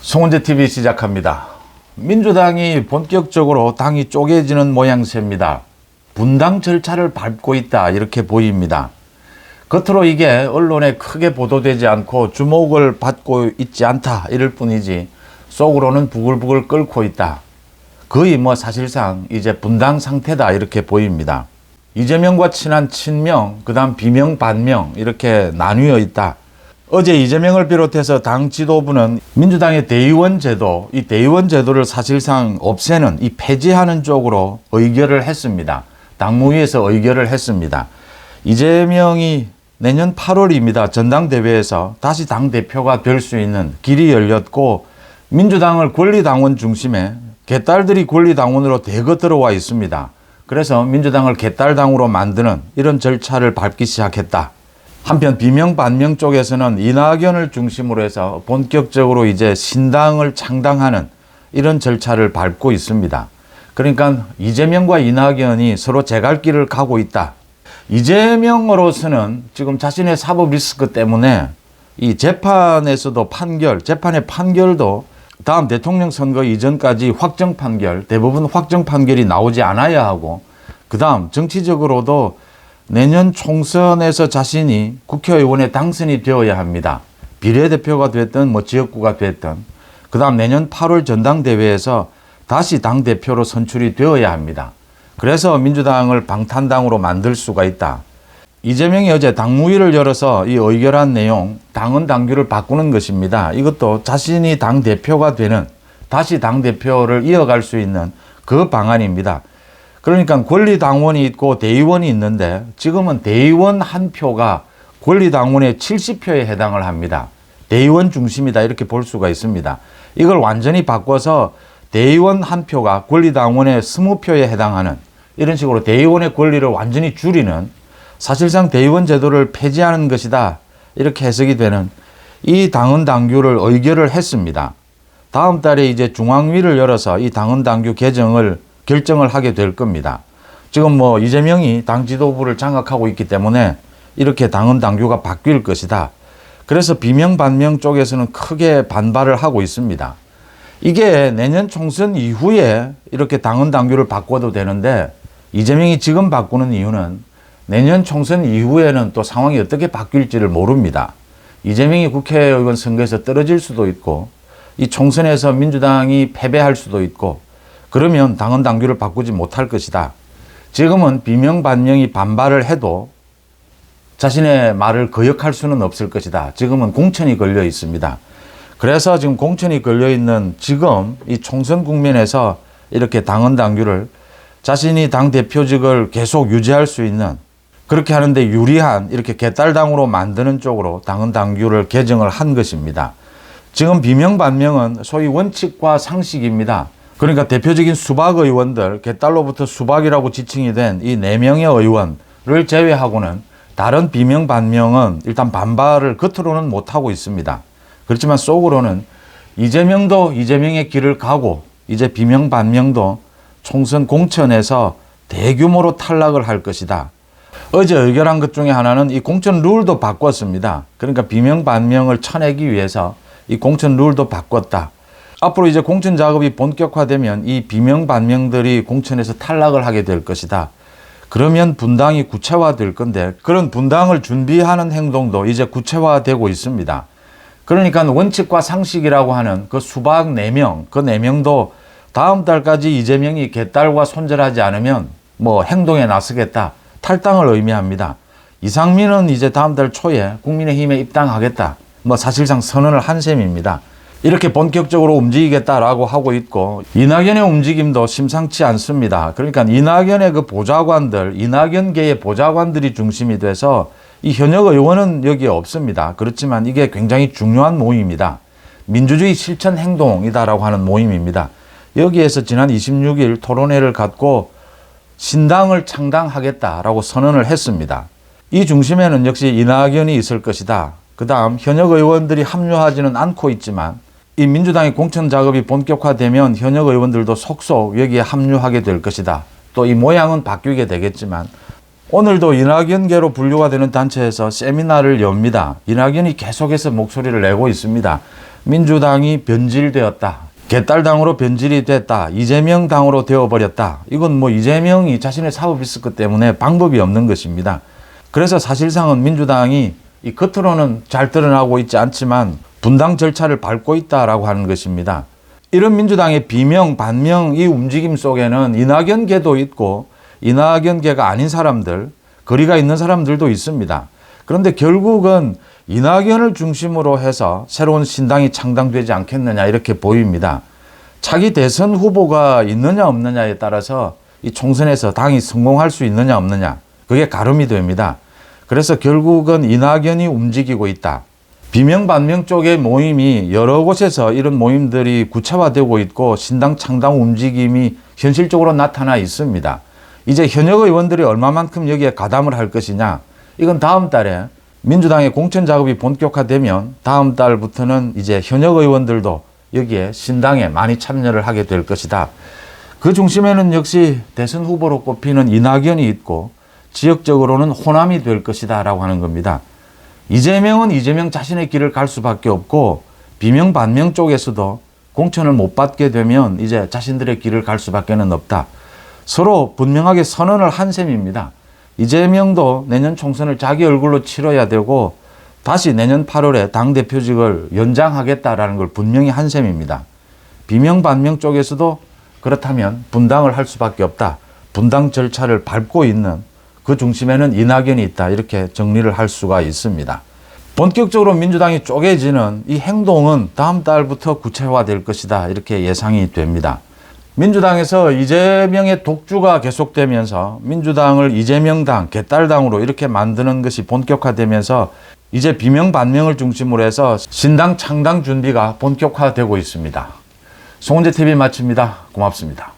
송은재 TV 시작합니다. 민주당이 본격적으로 당이 쪼개지는 모양새입니다. 분당 절차를 밟고 있다 이렇게 보입니다. 겉으로 이게 언론에 크게 보도되지 않고 주목을 받고 있지 않다 이럴 뿐이지 속으로는 부글부글 끓고 있다. 거의 사실상 이제 분당 상태다 이렇게 보입니다. 이재명과 친한 친명, 그 다음 비명, 반명 이렇게 나뉘어 있다. 어제 이재명을 비롯해서 당 지도부는 민주당의 대의원 제도, 이 대의원 제도를 사실상 없애는, 이 폐지하는 쪽으로 의결을 했습니다. 당무위에서 의결을 했습니다. 이재명이 내년 8월입니다. 전당대회에서 다시 당대표가 될 수 있는 길이 열렸고, 민주당을 권리당원 중심에 개딸들이 권리당원으로 대거 들어와 있습니다. 그래서 민주당을 개딸당으로 만드는 이런 절차를 밟기 시작했다. 한편 비명 반명 쪽에서는 이낙연을 중심으로 해서 본격적으로 이제 신당을 창당하는 이런 절차를 밟고 있습니다. 그러니까 이재명과 이낙연이 서로 제갈길을 가고 있다. 이재명으로서는 지금 자신의 사법 리스크 때문에 이 재판에서도 재판의 판결도 다음 대통령 선거 이전까지 확정 판결, 대부분 확정 판결이 나오지 않아야 하고, 그 다음 정치적으로도 내년 총선에서 자신이 국회의원에 당선이 되어야 합니다. 비례대표가 됐든 지역구가 됐든, 그 다음 내년 8월 전당대회에서 다시 당대표로 선출이 되어야 합니다. 그래서 민주당을 방탄당으로 만들 수가 있다. 이재명이 어제 당무위를 열어서 이 의결한 내용, 당헌 당규를 바꾸는 것입니다. 이것도 자신이 당대표가 되는, 다시 당대표를 이어갈 수 있는 그 방안입니다. 그러니까 권리당원이 있고 대의원이 있는데 지금은 대의원 한 표가 권리당원의 70표에 해당을 합니다. 대의원 중심이다 이렇게 볼 수가 있습니다. 이걸 완전히 바꿔서 대의원 한 표가 권리당원의 20표에 해당하는 이런 식으로 대의원의 권리를 완전히 줄이는, 사실상 대의원 제도를 폐지하는 것이다 이렇게 해석이 되는 이 당헌 당규를 의결을 했습니다. 다음 달에 이제 중앙위를 열어서 이 당헌 당규 개정을 결정을 하게 될 겁니다. 지금 이재명이 당 지도부를 장악하고 있기 때문에 이렇게 당헌 당규가 바뀔 것이다. 그래서 비명 반명 쪽에서는 크게 반발을 하고 있습니다. 이게 내년 총선 이후에 이렇게 당헌 당규를 바꿔도 되는데 이재명이 지금 바꾸는 이유는 내년 총선 이후에는 또 상황이 어떻게 바뀔지를 모릅니다. 이재명이 국회의원 선거에서 떨어질 수도 있고 이 총선에서 민주당이 패배할 수도 있고, 그러면 당헌 당규를 바꾸지 못할 것이다. 지금은 비명 반명이 반발을 해도 자신의 말을 거역할 수는 없을 것이다. 지금은 공천이 걸려 있습니다. 그래서 지금 공천이 걸려 있는 지금 이 총선 국면에서 이렇게 당헌 당규를 자신이 당대표직을 계속 유지할 수 있는, 그렇게 하는데 유리한 이렇게 개딸당으로 만드는 쪽으로 당헌 당규를 개정을 한 것입니다. 지금 비명 반명은 소위 원칙과 상식입니다. 그러니까 대표적인 수박 의원들, 개딸로부터 수박이라고 지칭이 된 이 4명의 의원을 제외하고는 다른 비명 반명은 일단 반발을 겉으로는 못하고 있습니다. 그렇지만 속으로는 이재명도 이재명의 길을 가고 이제 비명 반명도 총선 공천에서 대규모로 탈락을 할 것이다. 어제 의결한 것 중에 하나는 이 공천 룰도 바꿨습니다. 그러니까 비명 반명을 쳐내기 위해서 이 공천 룰도 바꿨다. 앞으로 이제 공천 작업이 본격화되면 이 비명 반명들이 공천에서 탈락을 하게 될 것이다. 그러면 분당이 구체화될 건데 그런 분당을 준비하는 행동도 이제 구체화되고 있습니다. 그러니까 원칙과 상식이라고 하는 그 수박 4명, 그 4명도 다음 달까지 이재명이 개딸과 손절하지 않으면 행동에 나서겠다. 탈당을 의미합니다. 이상민은 이제 다음 달 초에 국민의힘에 입당하겠다. 사실상 선언을 한 셈입니다. 이렇게 본격적으로 움직이겠다라고 하고 있고, 이낙연의 움직임도 심상치 않습니다. 그러니까 이낙연의 그 보좌관들, 이낙연계의 보좌관들이 중심이 돼서 이 현역 의원은 여기에 없습니다. 그렇지만 이게 굉장히 중요한 모임이다. 민주주의 실천 행동이다라고 하는 모임입니다. 여기에서 지난 26일 토론회를 갖고 신당을 창당하겠다라고 선언을 했습니다. 이 중심에는 역시 이낙연이 있을 것이다. 그 다음 현역 의원들이 합류하지는 않고 있지만 이 민주당의 공천 작업이 본격화되면 현역 의원들도 속속 여기에 합류하게 될 것이다. 또 이 모양은 바뀌게 되겠지만 오늘도 이낙연계로 분류가 되는 단체에서 세미나를 엽니다. 이낙연이 계속해서 목소리를 내고 있습니다. 민주당이 변질되었다. 개딸당으로 변질이 됐다. 이재명 당으로 되어버렸다. 이건 뭐 이재명이 자신의 사법 리스크 때문에 방법이 없는 것입니다. 그래서 사실상은 민주당이 이 겉으로는 잘 드러나고 있지 않지만 분당 절차를 밟고 있다라고 하는 것입니다. 이런 민주당의 비명, 반명 이 움직임 속에는 이낙연계도 있고 이낙연계가 아닌 사람들, 거리가 있는 사람들도 있습니다. 그런데 결국은 이낙연을 중심으로 해서 새로운 신당이 창당되지 않겠느냐 이렇게 보입니다. 차기 대선 후보가 있느냐 없느냐에 따라서 이 총선에서 당이 성공할 수 있느냐 없느냐 그게 가름이 됩니다. 그래서 결국은 이낙연이 움직이고 있다. 비명 반명 쪽의 모임이 여러 곳에서 이런 모임들이 구체화되고 있고 신당 창당 움직임이 현실적으로 나타나 있습니다. 이제 현역 의원들이 얼마만큼 여기에 가담을 할 것이냐 이건 다음 달에 민주당의 공천 작업이 본격화되면 다음 달부터는 이제 현역 의원들도 여기에 신당에 많이 참여를 하게 될 것이다. 그 중심에는 역시 대선 후보로 꼽히는 이낙연이 있고 지역적으로는 호남이 될 것이다 라고 하는 겁니다. 이재명은 이재명 자신의 길을 갈 수밖에 없고 비명 반명 쪽에서도 공천을 못 받게 되면 이제 자신들의 길을 갈 수밖에 없다. 서로 분명하게 선언을 한 셈입니다. 이재명도 내년 총선을 자기 얼굴로 치러야 되고 다시 내년 8월에 당대표직을 연장하겠다라는 걸 분명히 한 셈입니다. 비명 반명 쪽에서도 그렇다면 분당을 할 수밖에 없다. 분당 절차를 밟고 있는 그 중심에는 이낙연이 있다. 이렇게 정리를 할 수가 있습니다. 본격적으로 민주당이 쪼개지는 이 행동은 다음 달부터 구체화될 것이다. 이렇게 예상이 됩니다. 민주당에서 이재명의 독주가 계속되면서 민주당을 이재명당, 개딸당으로 이렇게 만드는 것이 본격화되면서 이제 비명 반명을 중심으로 해서 신당 창당 준비가 본격화되고 있습니다. 송은재 TV 마칩니다. 고맙습니다.